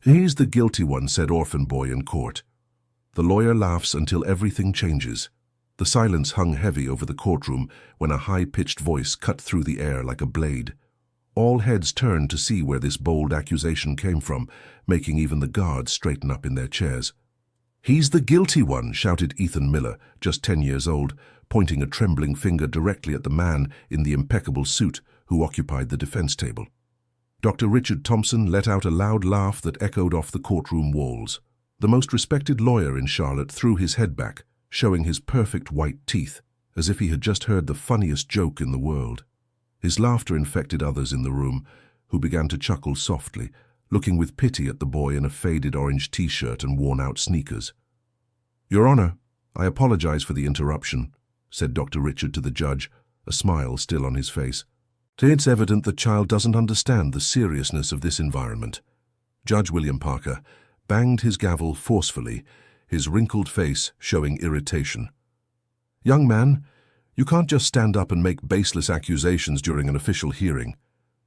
"He's the guilty one," said Orphan boy in court. The lawyer laughs until everything changes. The silence hung heavy over the courtroom when a high-pitched voice cut through the air like a blade. All heads turned to see where this bold accusation came from, making even the guards straighten up in their chairs. "He's the guilty one," shouted Ethan Miller, just 10 years old, pointing a trembling finger directly at the man in the impeccable suit who occupied the defense table. Dr. Richard Thompson let out a loud laugh that echoed off the courtroom walls. The most respected lawyer in Charlotte threw his head back, showing his perfect white teeth, as if he had just heard the funniest joke in the world. His laughter infected others in the room, who began to chuckle softly, looking with pity at the boy in a faded orange t-shirt and worn-out sneakers. "Your Honor, I apologize for the interruption," said Dr. Richard to the judge, a smile still on his face. "It's evident the child doesn't understand the seriousness of this environment." Judge William Parker banged his gavel forcefully, his wrinkled face showing irritation. "Young man, you can't just stand up and make baseless accusations during an official hearing.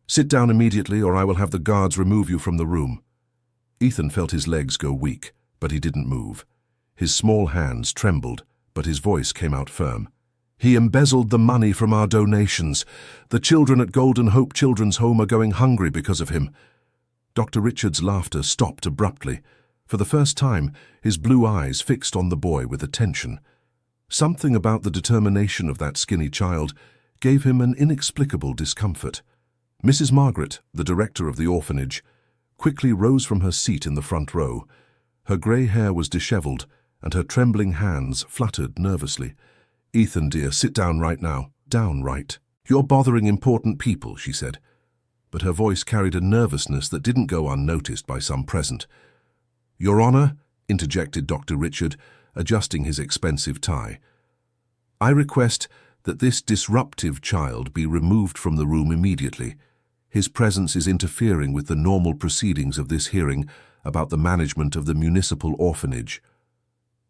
Sit down immediately or I will have the guards remove you from the room." Ethan felt his legs go weak, but he didn't move. His small hands trembled, but his voice came out firm. "He embezzled the money from our donations. The children at Golden Hope Children's Home are going hungry because of him." Dr. Richard's laughter stopped abruptly. For the first time, his blue eyes fixed on the boy with attention. Something about the determination of that skinny child gave him an inexplicable discomfort. Mrs. Margaret, the director of the orphanage, quickly rose from her seat in the front row. Her grey hair was disheveled, and her trembling hands fluttered nervously. "Ethan, dear, sit down right now. Down right. You're bothering important people," she said. But her voice carried a nervousness that didn't go unnoticed by some present. "Your Honor," interjected Dr. Richard, adjusting his expensive tie, "I request that this disruptive child be removed from the room immediately. His presence is interfering with the normal proceedings of this hearing about the management of the municipal orphanage."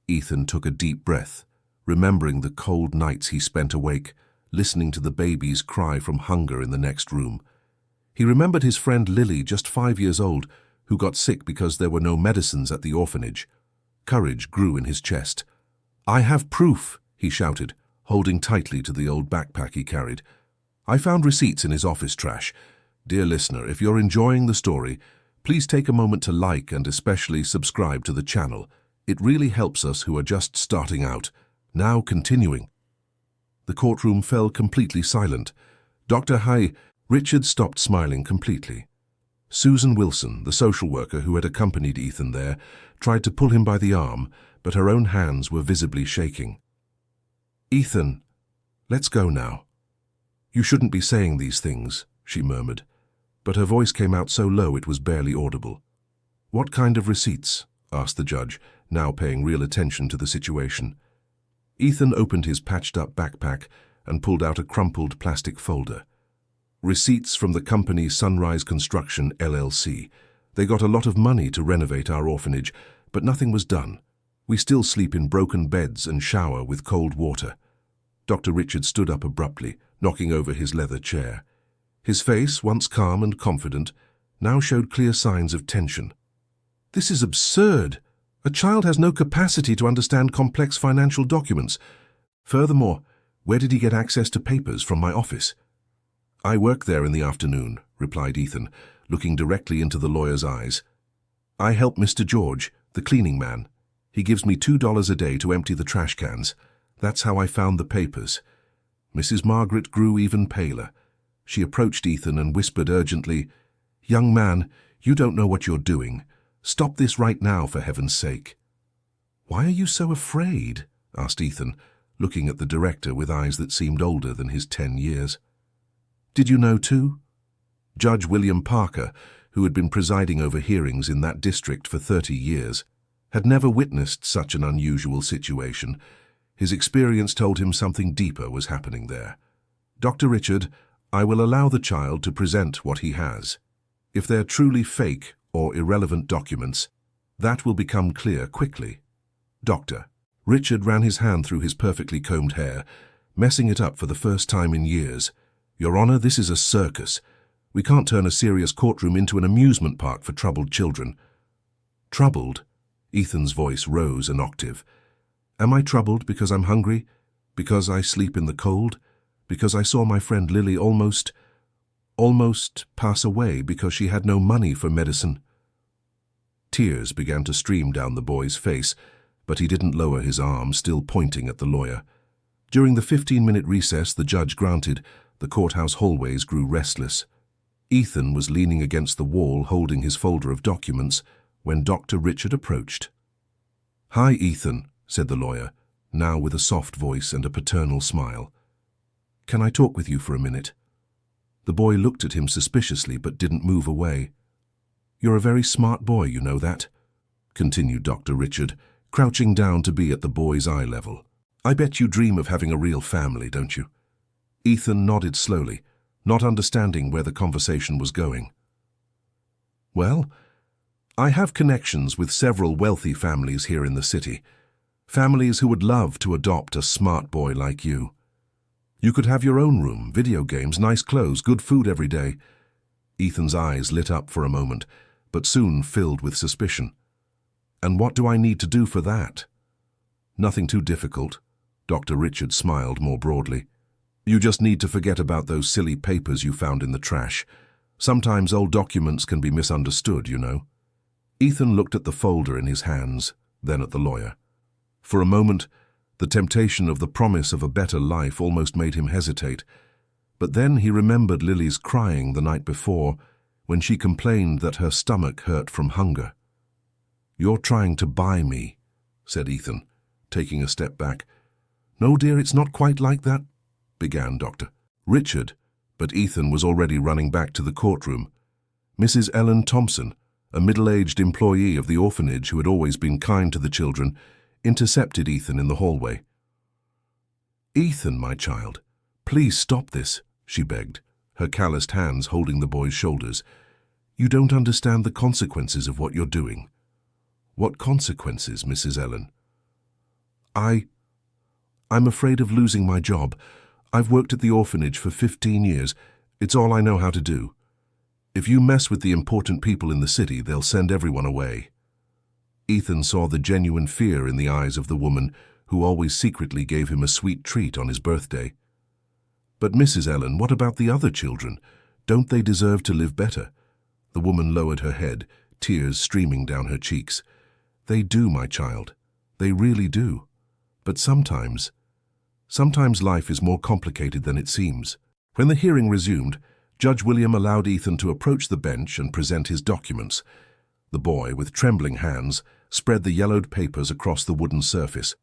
Ethan took a deep breath, remembering the cold nights he spent awake, listening to the babies cry from hunger in the next room. He remembered his friend Lily, just 5 years old, who got sick because there were no medicines at the orphanage. Courage grew in his chest. "I have proof," he shouted, holding tightly to the old backpack he carried. "I found receipts in his office trash. Dear listener, if you're enjoying the story, please take a moment to like and especially subscribe to the channel. It really helps us who are just starting out. Now continuing." The courtroom fell completely silent. Dr. Richard stopped smiling completely. Susan Wilson, the social worker who had accompanied Ethan there, tried to pull him by the arm, but her own hands were visibly shaking. "Ethan, let's go now. You shouldn't be saying these things," she murmured, but her voice came out so low it was barely audible. "What kind of receipts?" asked the judge, now paying real attention to the situation. Ethan opened his patched-up backpack and pulled out a crumpled plastic folder. "Receipts from the company Sunrise Construction, LLC. They got a lot of money to renovate our orphanage, but nothing was done. We still sleep in broken beds and shower with cold water." Dr. Richard stood up abruptly, knocking over his leather chair. His face, once calm and confident, now showed clear signs of tension. "This is absurd. A child has no capacity to understand complex financial documents. Furthermore, where did he get access to papers from my office?" "I work there in the afternoon," replied Ethan, looking directly into the lawyer's eyes. "I help Mr. George, the cleaning man. He gives me $2 a day to empty the trash cans. That's how I found the papers." Mrs. Margaret grew even paler. She approached Ethan and whispered urgently, "Young man, you don't know what you're doing. Stop this right now, for heaven's sake." "Why are you so afraid?" asked Ethan, looking at the director with eyes that seemed older than his 10 years. "Did you know too?" Judge William Parker, who had been presiding over hearings in that district for 30 years, had never witnessed such an unusual situation. His experience told him something deeper was happening there. "Dr. Richard, I will allow the child to present what he has. If they're truly fake or irrelevant documents, that will become clear quickly." "Doctor." Richard ran his hand through his perfectly combed hair, messing it up for the first time in years. "Your Honor, this is a circus. We can't turn a serious courtroom into an amusement park for troubled children. Troubled? Ethan's voice rose an octave. Am I troubled because I'm hungry? Because I sleep in the cold? Because I saw my friend Lily almost pass away because she had no money for medicine? Tears began to stream down the boy's face, but he didn't lower his arm, still pointing at the lawyer. During the 15-minute recess the judge granted, the courthouse hallways grew restless. Ethan was leaning against the wall holding his folder of documents when Dr. Richard approached. "Hi, Ethan," said the lawyer, now with a soft voice and a paternal smile. "Can I talk with you for a minute?" The boy looked at him suspiciously but didn't move away. "You're a very smart boy, you know that," continued Dr. Richard, crouching down to be at the boy's eye level. "I bet you dream of having a real family, don't you?" Ethan nodded slowly, not understanding where the conversation was going. "Well, I have connections with several wealthy families here in the city. Families who would love to adopt a smart boy like you. You could have your own room, video games, nice clothes, good food every day." Ethan's eyes lit up for a moment, but soon filled with suspicion. "And what do I need to do for that?" "Nothing too difficult." Dr. Richard smiled more broadly. "You just need to forget about those silly papers you found in the trash. Sometimes old documents can be misunderstood, you know." Ethan looked at the folder in his hands, then at the lawyer. For a moment, the temptation of the promise of a better life almost made him hesitate. But then he remembered Lily's crying the night before, when she complained that her stomach hurt from hunger. "You're trying to buy me," said Ethan, taking a step back. "No, dear, it's not quite like that," began Dr. Richard, but Ethan was already running back to the courtroom. Mrs. Ellen Thompson, a middle-aged employee of the orphanage who had always been kind to the children, intercepted Ethan in the hallway. "Ethan, my child, please stop this," she begged, her calloused hands holding the boy's shoulders. "You don't understand the consequences of what you're doing." "What consequences, Mrs. Ellen?" I'm afraid of losing my job. I've worked at the orphanage for 15 years. It's all I know how to do. If you mess with the important people in the city, they'll send everyone away." Ethan saw the genuine fear in the eyes of the woman who always secretly gave him a sweet treat on his birthday. "But Mrs. Ellen, what about the other children? Don't they deserve to live better?" The woman lowered her head, tears streaming down her cheeks. "They do, my child. They really do. But sometimes life is more complicated than it seems." When the hearing resumed, Judge William allowed Ethan to approach the bench and present his documents. The boy, with trembling hands, spread the yellowed papers across the wooden surface.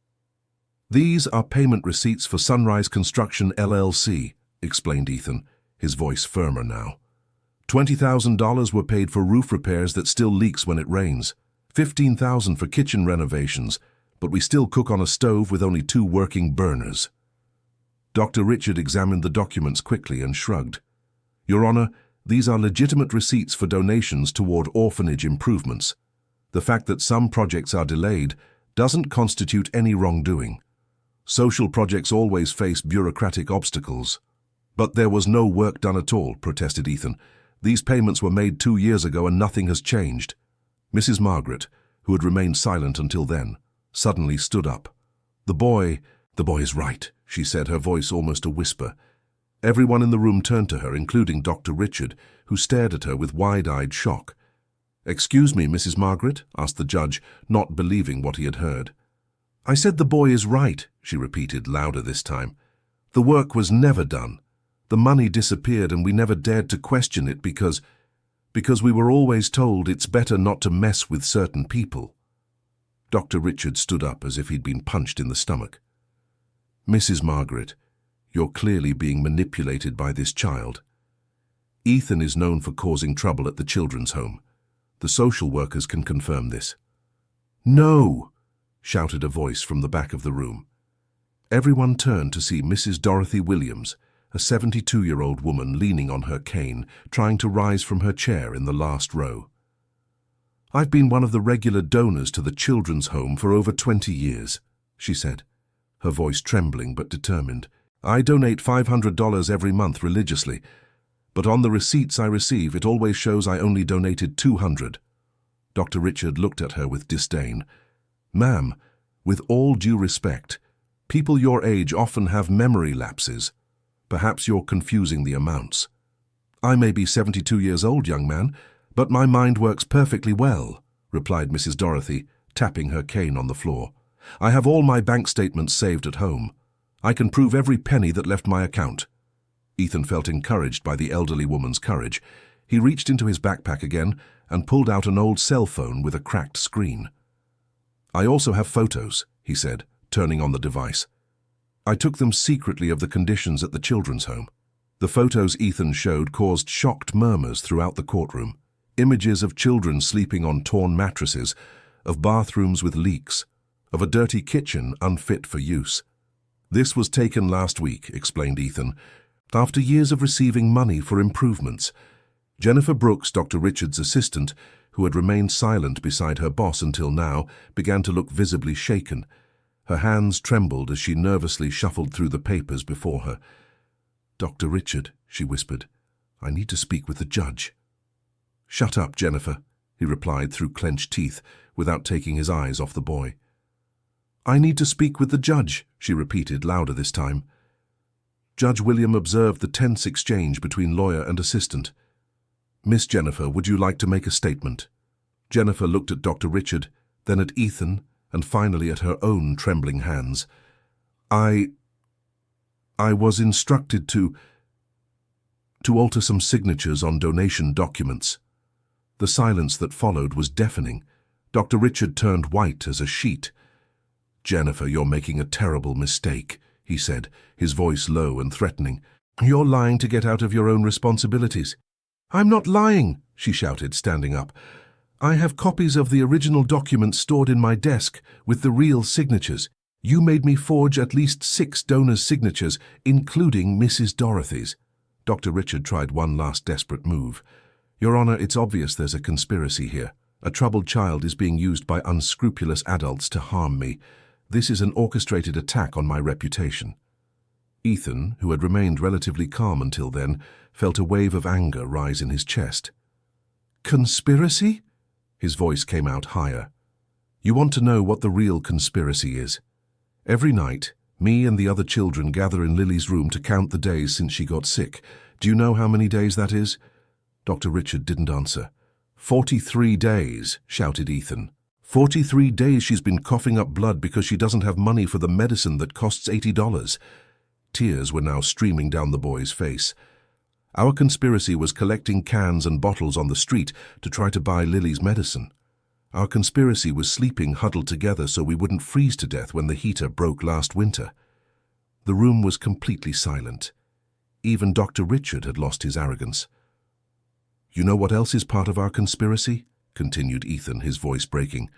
"These are payment receipts for Sunrise Construction, LLC," explained Ethan, his voice firmer now. $20,000 were paid for roof repairs that still leaks when it rains. $15,000 for kitchen renovations, but we still cook on a stove with only 2 working burners. Dr. Richard examined the documents quickly and shrugged. "Your Honor, these are legitimate receipts for donations toward orphanage improvements. The fact that some projects are delayed doesn't constitute any wrongdoing. Social projects always face bureaucratic obstacles." "But there was no work done at all," protested Ethan. "These payments were made 2 years ago and nothing has changed." Mrs. Margaret, who had remained silent until then, suddenly stood up. The boy is right," she said, her voice almost a whisper. Everyone in the room turned to her, including Dr. Richard, who stared at her with wide-eyed shock. "Excuse me, Mrs. Margaret?" asked the judge, not believing what he had heard. "I said the boy is right," she repeated, louder this time. "The work was never done. The money disappeared and we never dared to question it because we were always told it's better not to mess with certain people." Dr. Richard stood up as if he'd been punched in the stomach. "Mrs. Margaret, you're clearly being manipulated by this child. Ethan is known for causing trouble at the children's home. The social workers can confirm this." "No!" shouted a voice from the back of the room. Everyone turned to see Mrs. Dorothy Williams, a 72-year-old woman leaning on her cane, trying to rise from her chair in the last row. "I've been one of the regular donors to the children's home for over 20 years, she said, her voice trembling but determined. "I donate $500 every month religiously, but on the receipts I receive it always shows I only donated $200. Dr. Richard looked at her with disdain. "Ma'am, with all due respect, people your age often have memory lapses. Perhaps you're confusing the amounts." "I may be 72 years old, young man, but my mind works perfectly well," replied Mrs. Dorothy, tapping her cane on the floor. "I have all my bank statements saved at home. I can prove every penny that left my account." Ethan felt encouraged by the elderly woman's courage. He reached into his backpack again and pulled out an old cell phone with a cracked screen. "I also have photos," he said, turning on the device. "I took them secretly of the conditions at the children's home." The photos Ethan showed caused shocked murmurs throughout the courtroom. Images of children sleeping on torn mattresses, of bathrooms with leaks, of a dirty kitchen unfit for use. "This was taken last week," explained Ethan, "after years of receiving money for improvements." Jennifer Brooks, Dr. Richard's assistant, who had remained silent beside her boss until now, began to look visibly shaken. Her hands trembled as she nervously shuffled through the papers before her. "Dr. Richard," she whispered, "I need to speak with the judge." "Shut up, Jennifer," he replied through clenched teeth, without taking his eyes off the boy. "I need to speak with the judge," she repeated, louder this time. Judge William observed the tense exchange between lawyer and assistant. "Miss Jennifer, would you like to make a statement?" Jennifer looked at Dr. Richard, then at Ethan, and finally at her own trembling hands. I was instructed to alter some signatures on donation documents." The silence that followed was deafening. Dr. Richard turned white as a sheet. "Jennifer, you're making a terrible mistake," he said, his voice low and threatening. "You're lying to get out of your own responsibilities." "I'm not lying," she shouted, standing up. "I have copies of the original documents stored in my desk with the real signatures. You made me forge at least 6 donors' signatures, including Mrs. Dorothy's." Dr. Richard tried one last desperate move. "Your Honor, it's obvious there's a conspiracy here. A troubled child is being used by unscrupulous adults to harm me. This is an orchestrated attack on my reputation." Ethan, who had remained relatively calm until then, felt a wave of anger rise in his chest. "Conspiracy?" His voice came out higher. "You want to know what the real conspiracy is? Every night, me and the other children gather in Lily's room to count the days since she got sick. Do you know how many days that is?" Dr. Richard didn't answer. 43 days, shouted Ethan. 43 days she's been coughing up blood because she doesn't have money for the medicine that costs $80. Tears were now streaming down the boy's face. Our conspiracy was collecting cans and bottles on the street to try to buy Lily's medicine. Our conspiracy was sleeping huddled together so we wouldn't freeze to death when the heater broke last winter. The room was completely silent. Even Dr. Richard had lost his arrogance. "You know what else is part of our conspiracy?" continued Ethan, his voice breaking.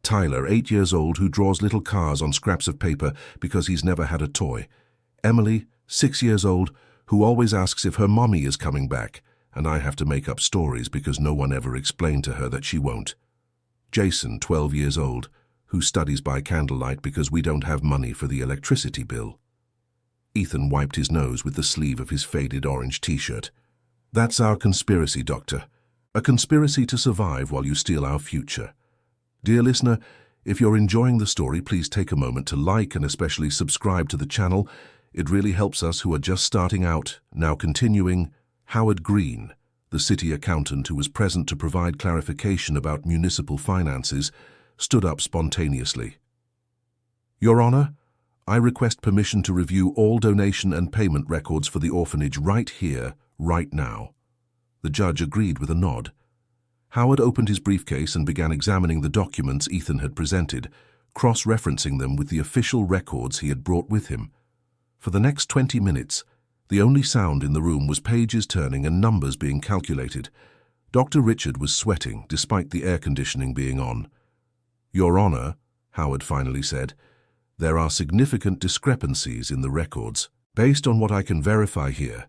"Tyler, 8 years old, who draws little cars on scraps of paper because he's never had a toy. Emily, 6 years old, who always asks if her mommy is coming back, and I have to make up stories because no one ever explained to her that she won't. Jason, 12 years old, who studies by candlelight because we don't have money for the electricity bill." Ethan wiped his nose with the sleeve of his faded orange t-shirt. "That's our conspiracy, Doctor. A conspiracy to survive while you steal our future. Dear listener, if you're enjoying the story, please take a moment to like and especially subscribe to the channel. It really helps us who are just starting out. Now continuing, Howard Green, the city accountant who was present to provide clarification about municipal finances, stood up spontaneously. "Your Honor, I request permission to review all donation and payment records for the orphanage right here, right now." The judge agreed with a nod. Howard opened his briefcase and began examining the documents Ethan had presented, cross-referencing them with the official records he had brought with him. For the next 20 minutes, the only sound in the room was pages turning and numbers being calculated. Dr. Richard was sweating, despite the air conditioning being on. "Your Honor," Howard finally said, "there are significant discrepancies in the records. Based on what I can verify here,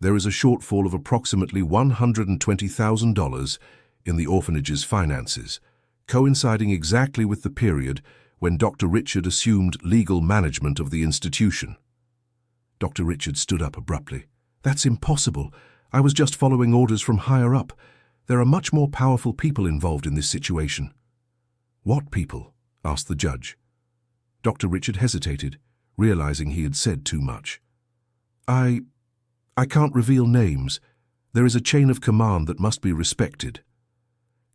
there is a shortfall of approximately $120,000 in the orphanage's finances, coinciding exactly with the period when Dr. Richard assumed legal management of the institution." Dr. Richard stood up abruptly. "That's impossible. I was just following orders from higher up. There are much more powerful people involved in this situation. What people? Asked the judge. Dr. Richard hesitated, realizing he had said too much. I can't reveal names. There is a chain of command that must be respected.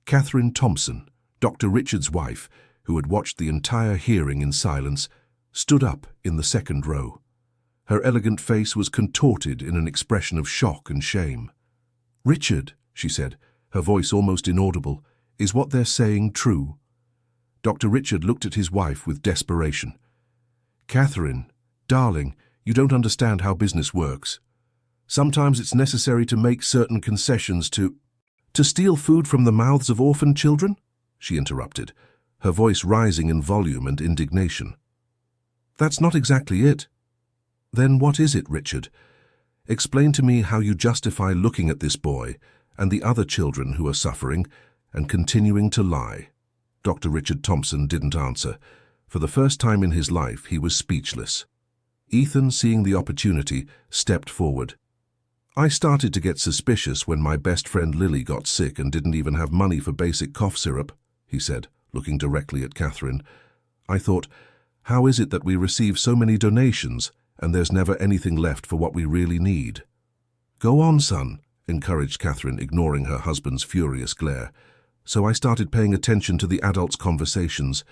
Catherine Thompson, Dr. Richard's wife, who had watched the entire hearing in silence, stood up in the second row. Her elegant face was contorted in an expression of shock and shame. "Richard," she said, her voice almost inaudible, "is what they're saying true?" Dr. Richard looked at his wife with desperation. "Catherine, darling, you don't understand how business works. Sometimes it's necessary to make certain concessions to steal food from the mouths of orphan children?" she interrupted, her voice rising in volume and indignation. "That's not exactly it." "Then what is it, Richard? Explain to me how you justify looking at this boy and the other children who are suffering and continuing to lie." Dr. Richard Thompson didn't answer. For the first time in his life, he was speechless. Ethan, seeing the opportunity, stepped forward. "I started to get suspicious when my best friend Lily got sick and didn't even have money for basic cough syrup," he said, looking directly at Catherine. "I thought, how is it that we receive so many donations and there's never anything left for what we really need?" "Go on, son," encouraged Catherine, ignoring her husband's furious glare. "So I started paying attention to the adults' conversations.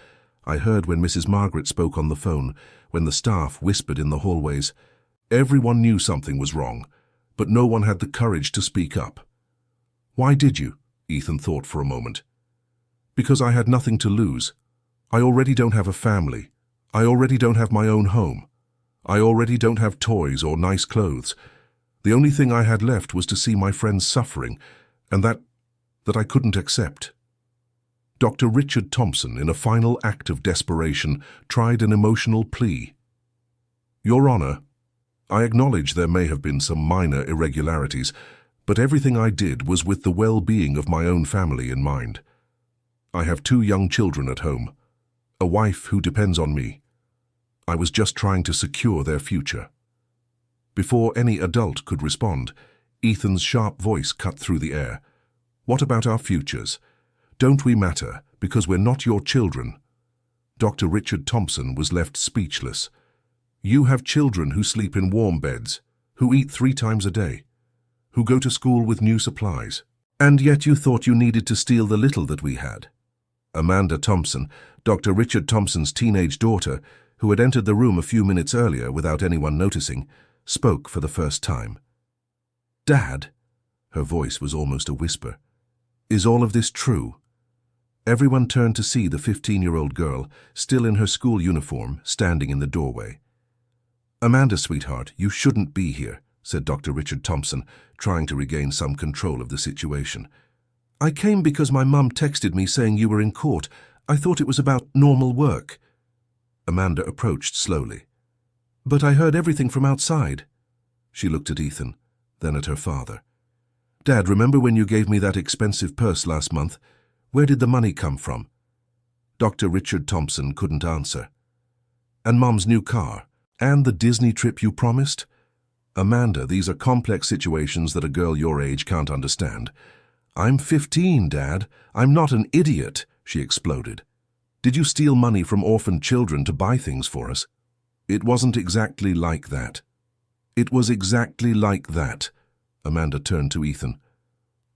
I heard when Mrs. Margaret spoke on the phone, when the staff whispered in the hallways. Everyone knew something was wrong, but no one had the courage to speak up." "Why did you?" Ethan thought for a moment. "Because I had nothing to lose. I already don't have a family. I already don't have my own home. I already don't have toys or nice clothes. The only thing I had left was to see my friends suffering, and that I couldn't accept." Dr. Richard Thompson, in a final act of desperation, tried an emotional plea. "Your Honor, I acknowledge there may have been some minor irregularities, but everything I did was with the well-being of my own family in mind. I have 2 young children at home, a wife who depends on me. I was just trying to secure their future." Before any adult could respond, Ethan's sharp voice cut through the air. "What about our futures? Don't we matter because we're not your children?" Dr. Richard Thompson was left speechless. "You have children who sleep in warm beds, who eat 3 times a day, who go to school with new supplies, and yet you thought you needed to steal the little that we had." Amanda Thompson, Dr. Richard Thompson's teenage daughter, who had entered the room a few minutes earlier without anyone noticing, spoke for the first time. "Dad," her voice was almost a whisper, "is all of this true?" Everyone turned to see the 15-year-old girl, still in her school uniform, standing in the doorway. "Amanda, sweetheart, you shouldn't be here," said Dr. Richard Thompson, trying to regain some control of the situation. "I came because my mum texted me saying you were in court. I thought it was about normal work." Amanda approached slowly. "But I heard everything from outside." She looked at Ethan, then at her father. "Dad, remember when you gave me that expensive purse last month? Where did the money come from?" Dr. Richard Thompson couldn't answer. "And Mom's new car? And the Disney trip you promised?" "Amanda, these are complex situations that a girl your age can't understand." "I'm 15, Dad. I'm not an idiot," she exploded. "Did you steal money from orphan children to buy things for us?" "It wasn't exactly like that." "It was exactly like that." Amanda turned to Ethan.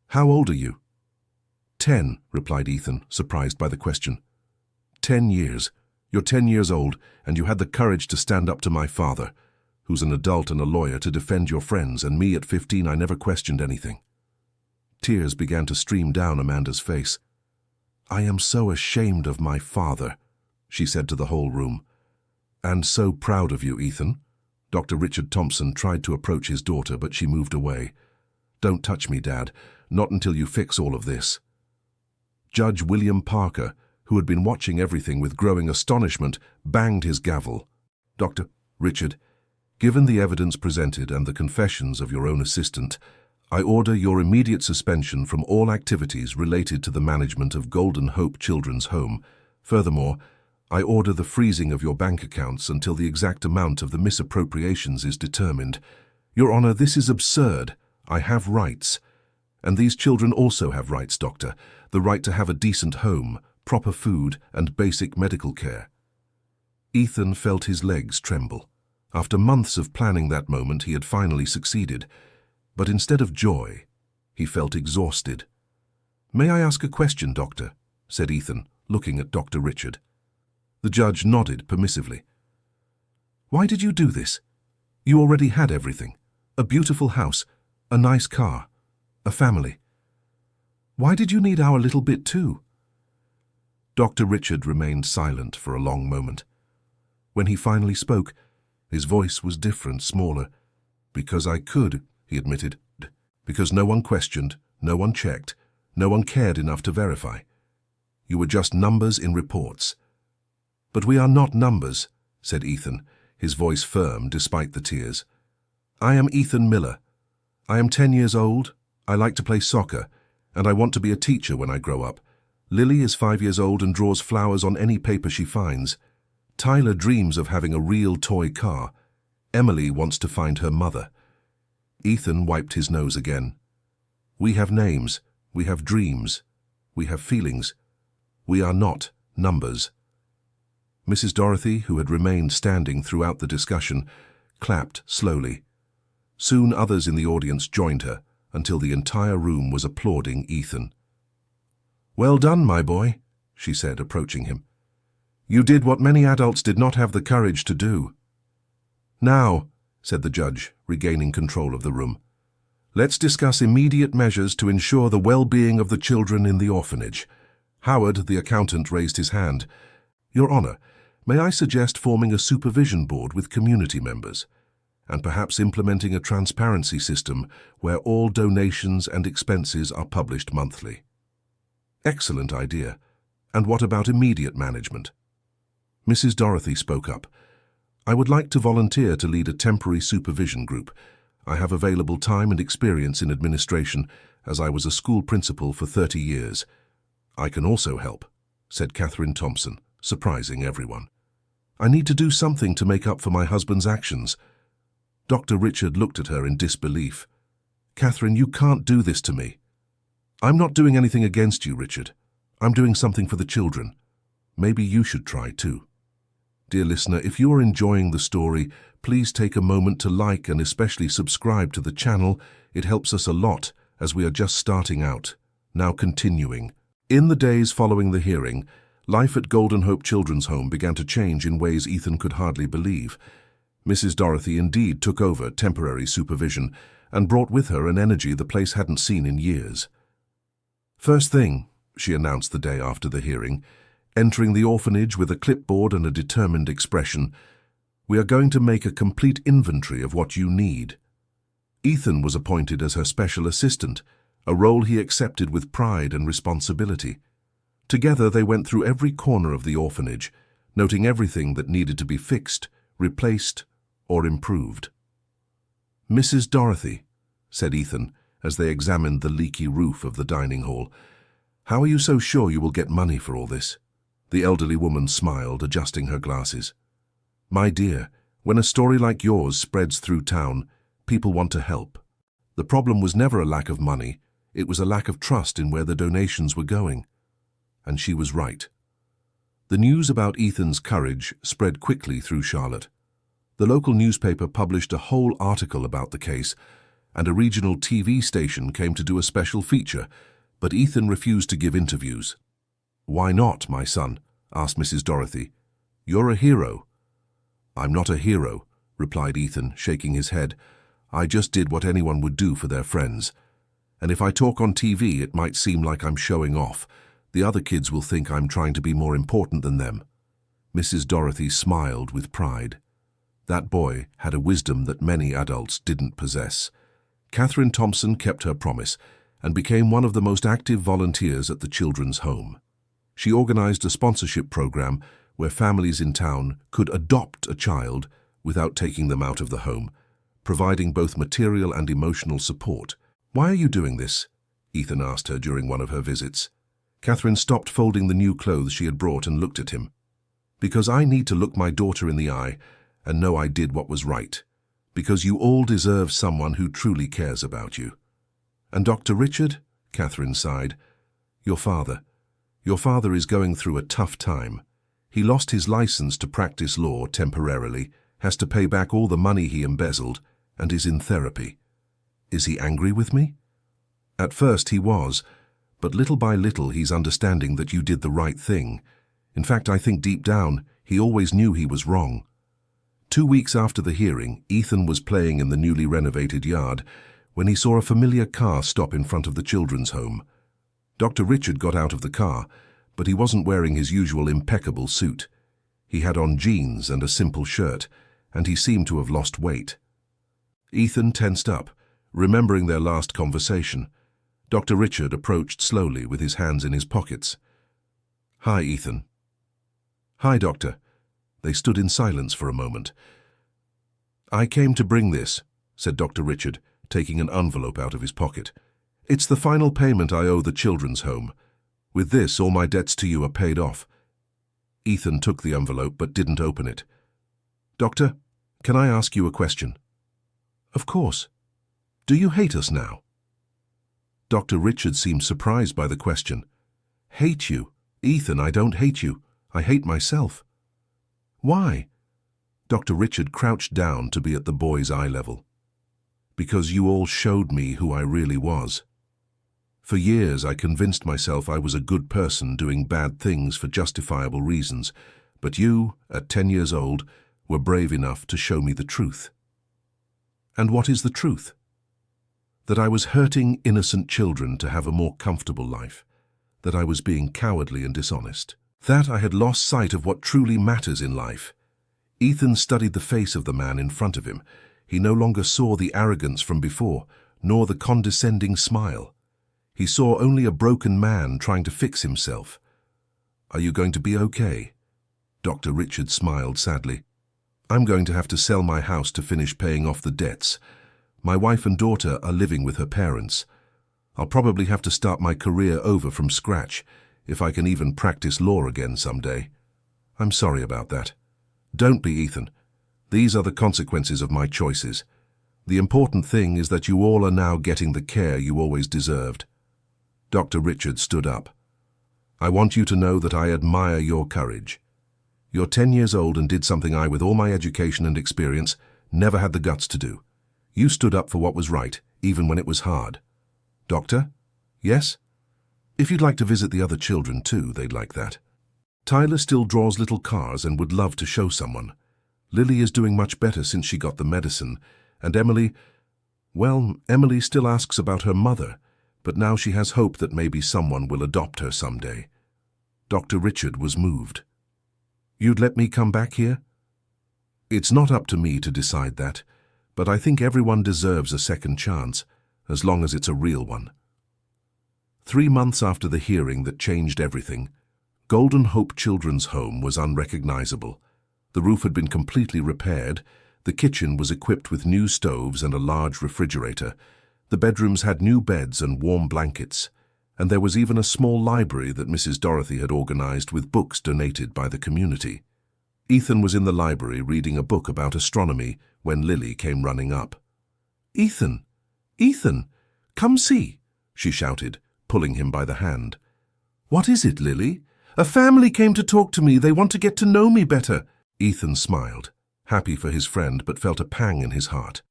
"How old are you?" 10, replied Ethan, surprised by the question. 10 years. You're 10 years old, and you had the courage to stand up to my father, who's an adult and a lawyer, to defend your friends, and me at 15, I never questioned anything. Tears began to stream down Amanda's face. "I am so ashamed of my father," she said to the whole room. "And so proud of you, Ethan." Dr. Richard Thompson tried to approach his daughter, but she moved away. "Don't touch me, Dad. Not until you fix all of this." Judge William Parker, who had been watching everything with growing astonishment, banged his gavel. "Dr. Richard, given the evidence presented and the confessions of your own assistant, I order your immediate suspension from all activities related to the management of Golden Hope Children's Home. Furthermore, I order the freezing of your bank accounts until the exact amount of the misappropriations is determined. Your Honor, this is absurd. I have rights. And these children also have rights, Doctor. The right to have a decent home, proper food, and basic medical care. Ethan felt his legs tremble. After months of planning that moment, he had finally succeeded. But instead of joy, he felt exhausted. "May I ask a question, Doctor?" said Ethan, looking at Dr. Richard. The judge nodded permissively. "Why did you do this? You already had everything. A beautiful house, a nice car, a family. Why did you need our little bit too?" Dr. Richard remained silent for a long moment. When he finally spoke, his voice was different, smaller. "Because I could," he admitted. "Because no one questioned, no one checked, no one cared enough to verify. You were just numbers in reports." "But we are not numbers," said Ethan, his voice firm despite the tears. "I am Ethan Miller. I am 10 years old, I like to play soccer, and I want to be a teacher when I grow up. Lily is 5 years old and draws flowers on any paper she finds. Tyler dreams of having a real toy car. Emily wants to find her mother." Ethan wiped his nose again. "We have names, we have dreams, we have feelings. We are not numbers." Mrs. Dorothy, who had remained standing throughout the discussion, clapped slowly. Soon others in the audience joined her, until the entire room was applauding Ethan. "Well done, my boy," she said, approaching him. "You did what many adults did not have the courage to do." "Now," said the judge, regaining control of the room, "let's discuss immediate measures to ensure the well-being of the children in the orphanage." Howard, the accountant, raised his hand. "Your Honor, may I suggest forming a supervision board with community members, and perhaps implementing a transparency system where all donations and expenses are published monthly?" "Excellent idea. And what about immediate management?" Mrs. Dorothy spoke up. "I would like to volunteer to lead a temporary supervision group. I have available time and experience in administration, as I was a school principal for 30 years. "I can also help," said Catherine Thompson, surprising everyone. "I need to do something to make up for my husband's actions." Dr. Richard looked at her in disbelief. "Catherine, you can't do this to me." "I'm not doing anything against you, Richard. I'm doing something for the children. Maybe you should try too." Dear listener, if you are enjoying the story, please take a moment to like and especially subscribe to the channel. It helps us a lot, as we are just starting out. Now continuing. In the days following the hearing, life at Golden Hope Children's Home began to change in ways Ethan could hardly believe. Mrs. Dorothy indeed took over temporary supervision and brought with her an energy the place hadn't seen in years. "First thing," she announced the day after the hearing, entering the orphanage with a clipboard and a determined expression, "we are going to make a complete inventory of what you need." Ethan was appointed as her special assistant, a role he accepted with pride and responsibility. Together they went through every corner of the orphanage, noting everything that needed to be fixed, replaced, or improved. "Mrs. Dorothy," said Ethan, as they examined the leaky roof of the dining hall, "how are you so sure you will get money for all this?" The elderly woman smiled, adjusting her glasses. "My dear, when a story like yours spreads through town, people want to help. The problem was never a lack of money, it was a lack of trust in where the donations were going." And she was right. The news about Ethan's courage spread quickly through Charlotte. The local newspaper published a whole article about the case, and a regional TV station came to do a special feature, but Ethan refused to give interviews. "Why not, my son?" asked Mrs. Dorothy. "You're a hero." "I'm not a hero," replied Ethan, shaking his head. "I just did what anyone would do for their friends. And if I talk on TV, it might seem like I'm showing off. The other kids will think I'm trying to be more important than them." Mrs. Dorothy smiled with pride. That boy had a wisdom that many adults didn't possess. Catherine Thompson kept her promise and became one of the most active volunteers at the children's home. She organized a sponsorship program where families in town could adopt a child without taking them out of the home, providing both material and emotional support. "Why are you doing this?" Ethan asked her during one of her visits. Catherine stopped folding the new clothes she had brought and looked at him. "Because I need to look my daughter in the eye and know I did what was right. Because you all deserve someone who truly cares about you." And Dr. Richard? Catherine sighed. Your father. Your father is going through a tough time. He lost his license to practice law temporarily, has to pay back all the money he embezzled, and is in therapy. Is he angry with me? At first he was, but little by little he's understanding that you did the right thing. In fact, I think deep down, he always knew he was wrong. 2 weeks after the hearing, Ethan was playing in the newly renovated yard when he saw a familiar car stop in front of the children's home. Dr. Richard got out of the car, but he wasn't wearing his usual impeccable suit. He had on jeans and a simple shirt, and he seemed to have lost weight. Ethan tensed up, remembering their last conversation. Dr. Richard approached slowly with his hands in his pockets. Hi, Ethan. Hi, Doctor. They stood in silence for a moment. I came to bring this, said Dr. Richard, taking an envelope out of his pocket. It's the final payment I owe the children's home. With this, all my debts to you are paid off. Ethan took the envelope but didn't open it. Doctor, can I ask you a question? Of course. Do you hate us now? Dr. Richard seemed surprised by the question. Hate you? Ethan, I don't hate you. I hate myself. Why? Dr. Richard crouched down to be at the boy's eye level. Because you all showed me who I really was. For years I convinced myself I was a good person doing bad things for justifiable reasons, but you, at 10 years old, were brave enough to show me the truth. And what is the truth? That I was hurting innocent children to have a more comfortable life, that I was being cowardly and dishonest, that I had lost sight of what truly matters in life. Ethan studied the face of the man in front of him. He no longer saw the arrogance from before, nor the condescending smile. He saw only a broken man trying to fix himself. Are you going to be okay? Dr. Richard smiled sadly. I'm going to have to sell my house to finish paying off the debts. My wife and daughter are living with her parents. I'll probably have to start my career over from scratch, if I can even practice law again someday. I'm sorry about that. Don't be, Ethan. These are the consequences of my choices. The important thing is that you all are now getting the care you always deserved. Dr. Richard stood up. I want you to know that I admire your courage. You're 10 years old and did something I, with all my education and experience, never had the guts to do. You stood up for what was right, even when it was hard. Doctor? Yes? If you'd like to visit the other children too, they'd like that. Tyler still draws little cars and would love to show someone. Lily is doing much better since she got the medicine, and Emily still asks about her mother, but now she has hope that maybe someone will adopt her someday. Dr. Richard was moved. You'd let me come back here? It's not up to me to decide that, but I think everyone deserves a second chance, as long as it's a real one. 3 months after the hearing that changed everything, Golden Hope Children's Home was unrecognizable. The roof had been completely repaired, the kitchen was equipped with new stoves and a large refrigerator, the bedrooms had new beds and warm blankets, and there was even a small library that Mrs. Dorothy had organized with books donated by the community. Ethan was in the library reading a book about astronomy when Lily came running up. Ethan! Ethan! Come see! She shouted, pulling him by the hand. What is it, Lily? A family came to talk to me. They want to get to know me better. Ethan smiled, happy for his friend, but felt a pang in his heart.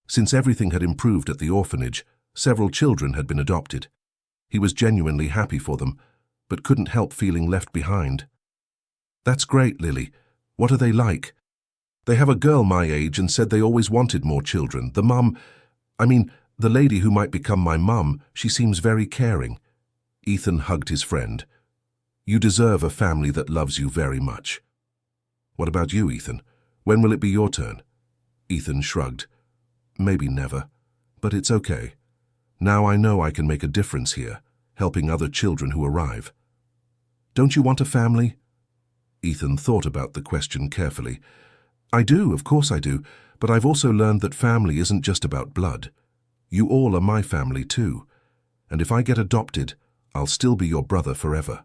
Since everything had improved at the orphanage, several children had been adopted. He was genuinely happy for them, but couldn't help feeling left behind. That's great, Lily. What are they like? They have a girl my age and said they always wanted more children. The lady who might become my mum, she seems very caring. Ethan hugged his friend. You deserve a family that loves you very much. What about you, Ethan? When will it be your turn? Ethan shrugged. Maybe never, but it's okay. Now I know I can make a difference here, helping other children who arrive. Don't you want a family? Ethan thought about the question carefully. I do, of course I do, but I've also learned that family isn't just about blood. You all are my family too, and if I get adopted, I'll still be your brother forever.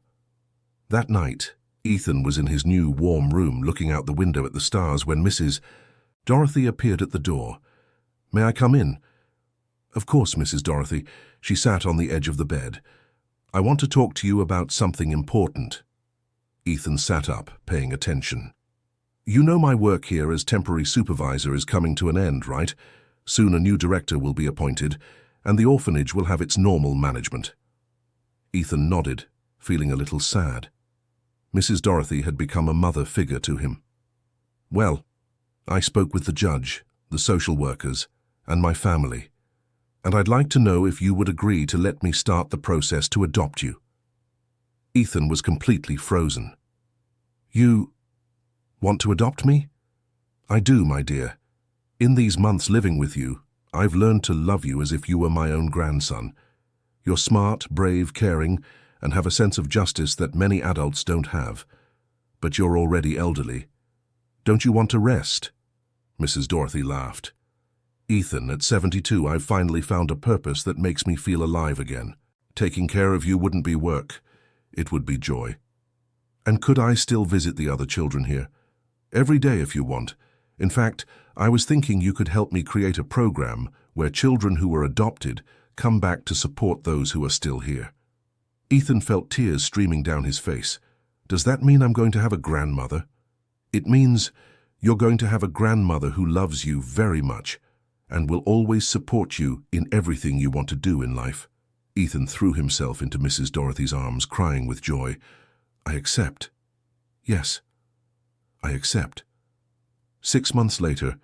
That night, Ethan was in his new warm room looking out the window at the stars when Mrs. Dorothy appeared at the door. May I come in? Of course, Mrs. Dorothy. She sat on the edge of the bed. I want to talk to you about something important. Ethan sat up, paying attention. You know my work here as temporary supervisor is coming to an end, right? Soon a new director will be appointed, and the orphanage will have its normal management. Ethan nodded, feeling a little sad. Mrs. Dorothy had become a mother figure to him. Well, I spoke with the judge, the social workers, and my family, and I'd like to know if you would agree to let me start the process to adopt you. Ethan was completely frozen. You want to adopt me? I do, my dear. In these months living with you, I've learned to love you as if you were my own grandson. You're smart, brave, caring, and have a sense of justice that many adults don't have. But you're already elderly. Don't you want to rest? Mrs. Dorothy laughed. Ethan, at 72, I've finally found a purpose that makes me feel alive again. Taking care of you wouldn't be work. It would be joy. And could I still visit the other children here? Every day if you want. In fact, I was thinking you could help me create a program where children who were adopted come back to support those who are still here. Ethan felt tears streaming down his face. Does that mean I'm going to have a grandmother? It means you're going to have a grandmother who loves you very much and will always support you in everything you want to do in life. Ethan threw himself into Mrs. Dorothy's arms, crying with joy. I accept. Yes, I accept. 6 months later,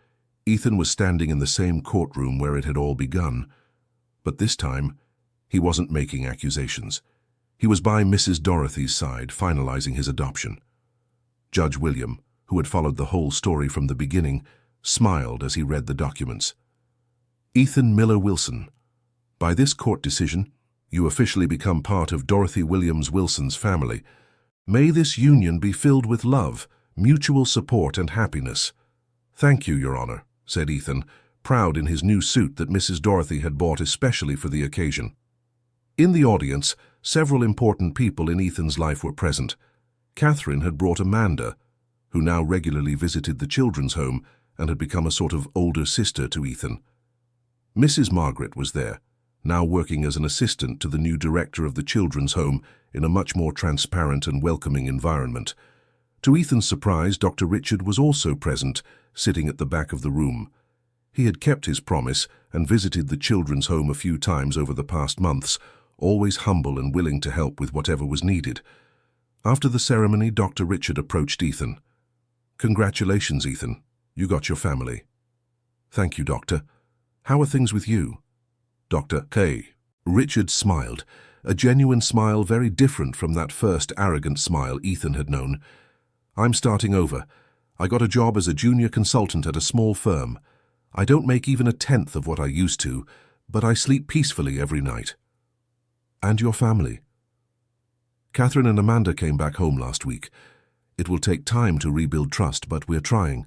Ethan was standing in the same courtroom where it had all begun. But this time, he wasn't making accusations. He was by Mrs. Dorothy's side, finalizing his adoption. Judge William, who had followed the whole story from the beginning, smiled as he read the documents. Ethan Miller Wilson, by this court decision, you officially become part of Dorothy Williams Wilson's family. May this union be filled with love, mutual support, and happiness. Thank you, Your Honor, said Ethan, proud in his new suit that Mrs. Dorothy had bought especially for the occasion. In the audience, several important people in Ethan's life were present. Catherine had brought Amanda, who now regularly visited the children's home and had become a sort of older sister to Ethan. Mrs. Margaret was there, now working as an assistant to the new director of the children's home in a much more transparent and welcoming environment. To Ethan's surprise, Dr. Richard was also present, sitting at the back of the room. He had kept his promise and visited the children's home a few times over the past months, always humble and willing to help with whatever was needed. After the ceremony, Dr. Richard approached Ethan. Congratulations, Ethan. You got your family. Thank you, Doctor. How are things with you? Dr. K. Richard smiled, a genuine smile very different from that first arrogant smile Ethan had known. I'm starting over. I got a job as a junior consultant at a small firm. I don't make even a tenth of what I used to, but I sleep peacefully every night. And your family? Catherine and Amanda came back home last week. It will take time to rebuild trust, but we're trying.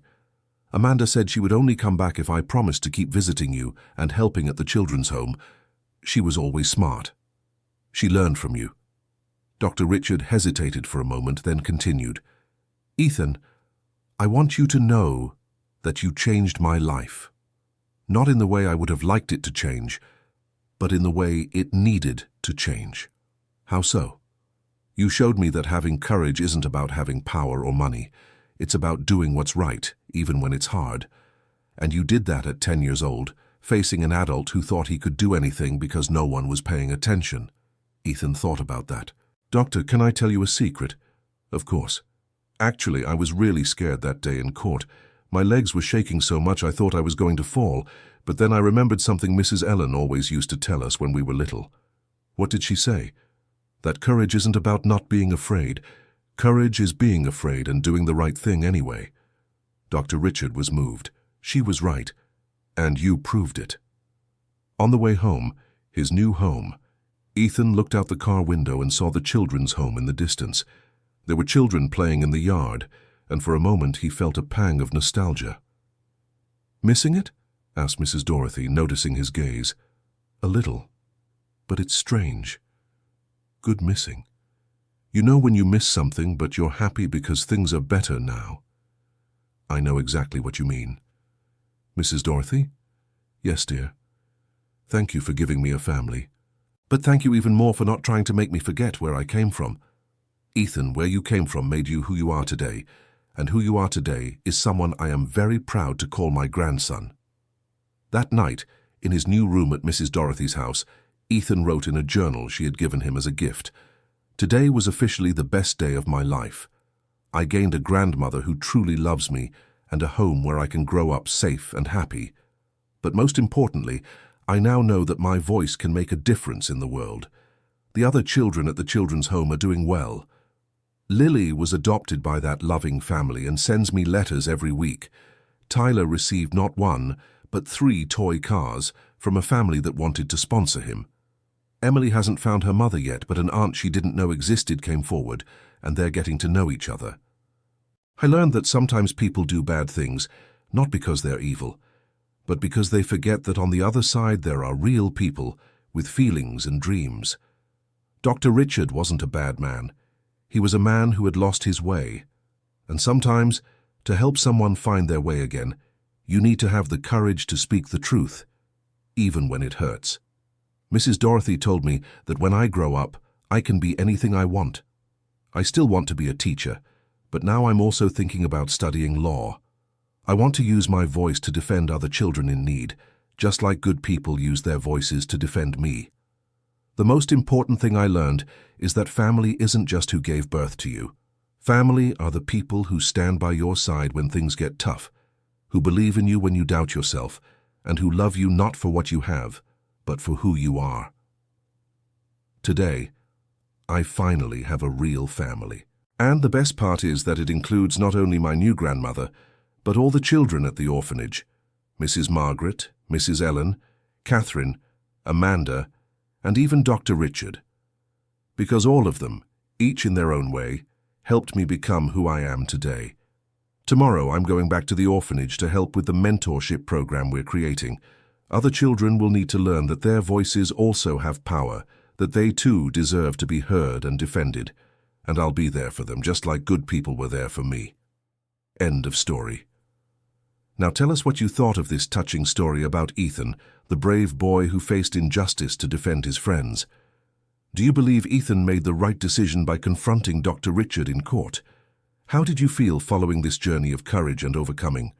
Amanda said she would only come back if I promised to keep visiting you and helping at the children's home. She was always smart. She learned from you. Dr. Richard hesitated for a moment, then continued. Ethan, I want you to know that you changed my life. Not in the way I would have liked it to change, but in the way it needed to change. How so? You showed me that having courage isn't about having power or money. It's about doing what's right, even when it's hard. And you did that at 10 years old, facing an adult who thought he could do anything because no one was paying attention. Ethan thought about that. Doctor, can I tell you a secret? Of course. Actually, I was really scared that day in court. My legs were shaking so much I thought I was going to fall, but then I remembered something Mrs. Ellen always used to tell us when we were little. What did she say? That courage isn't about not being afraid. Courage is being afraid and doing the right thing anyway. Dr. Richard was moved. She was right. And you proved it. On the way home, his new home, Ethan looked out the car window and saw the children's home in the distance. There were children playing in the yard, and for a moment he felt a pang of nostalgia. Missing it? Asked Mrs. Dorothy, noticing his gaze. A little. But it's strange. Good missing. You know when you miss something, but you're happy because things are better now. I know exactly what you mean. Mrs. Dorothy? Yes, dear. Thank you for giving me a family. But thank you even more for not trying to make me forget where I came from. Ethan, where you came from made you who you are today, and who you are today is someone I am very proud to call my grandson." That night, in his new room at Mrs. Dorothy's house, Ethan wrote in a journal she had given him as a gift, "Today was officially the best day of my life. I gained a grandmother who truly loves me and a home where I can grow up safe and happy. But most importantly, I now know that my voice can make a difference in the world. The other children at the children's home are doing well. Lily was adopted by that loving family and sends me letters every week. Tyler received not one, but 3 toy cars from a family that wanted to sponsor him. Emily hasn't found her mother yet, but an aunt she didn't know existed came forward, and they're getting to know each other. I learned that sometimes people do bad things, not because they're evil, but because they forget that on the other side there are real people with feelings and dreams. Dr. Richard wasn't a bad man. He was a man who had lost his way. And sometimes, to help someone find their way again, you need to have the courage to speak the truth, even when it hurts. Mrs. Dorothy told me that when I grow up, I can be anything I want. I still want to be a teacher, but now I'm also thinking about studying law. I want to use my voice to defend other children in need, just like good people use their voices to defend me. The most important thing I learned is that family isn't just who gave birth to you. Family are the people who stand by your side when things get tough, who believe in you when you doubt yourself, and who love you not for what you have, but for who you are. Today, I finally have a real family. And the best part is that it includes not only my new grandmother, but all the children at the orphanage, Mrs. Margaret, Mrs. Ellen, Catherine, Amanda, and even Dr. Richard. Because all of them, each in their own way, helped me become who I am today. Tomorrow I'm going back to the orphanage to help with the mentorship program we're creating. Other children will need to learn that their voices also have power, that they too deserve to be heard and defended, and I'll be there for them just like good people were there for me. End of story. Now tell us what you thought of this touching story about Ethan, the brave boy who faced injustice to defend his friends. Do you believe Ethan made the right decision by confronting Dr. Richard in court? How did you feel following this journey of courage and overcoming?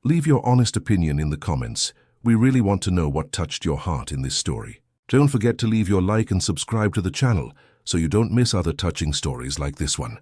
Leave your honest opinion in the comments. We really want to know what touched your heart in this story. Don't forget to leave your like and subscribe to the channel so you don't miss other touching stories like this one.